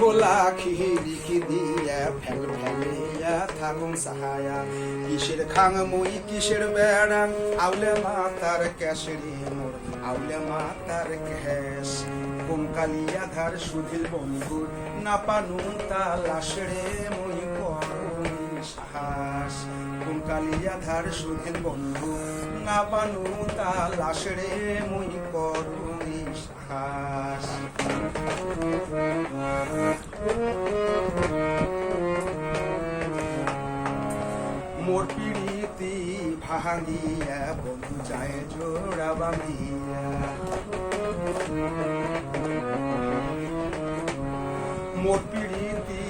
খোলা খিড়কি দিয়া ফেল ফেলিয়া থাকুন সাহায়া কিসের খাং মুই কিসের বেড়াং আউলে মাতার কেশরি মোর আউলে মাতার কেশ কোন কালিয়া ধার সুধিল বন্ধু না পানুন তালাশ রে মুই করুন সাহস কোন কালিয়া ধার সুধিল বন্ধু না পানুন তালাশ রে মুই করুন সাহস মোর পিড়িতি ভাঙিয়া বন্ধু যায় জোড়া বাঁধিয়া মোর পিড়িতি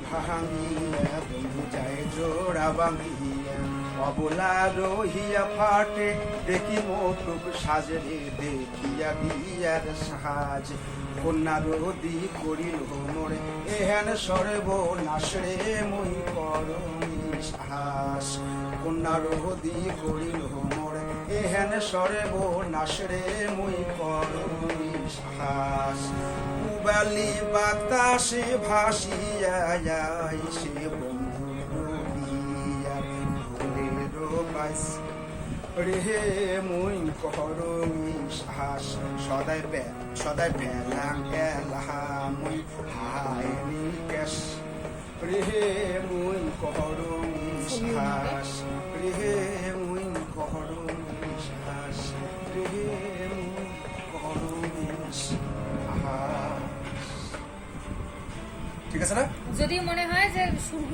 ভাঙিয়া বন্ধু যায় জোড়া বাঁধিয়া অবলা রহিয়া ফাটে দেখি মোটুক সাজরে দেখিয়া বিয়ার সাজ কন্যা রোদি করিল মোরে এহেন সর্ব নাশরে মই করমি সাহস কন্যা রোদি করিল মোরে এহেন সর্ব নাশরে মই করমি সাহস উবালি বাতাসে ভাসিয়া যায় সে বন্ধু রে মুই করমি সাহস সদাই পেলাম এলাহা মুই হায়নি কেশ রে মুই করমি সাহস রে মুই করমি সাহস রে মুই করমি সাহস। ঠিক আছে না? যদি মনে হয় যে সুরগুলো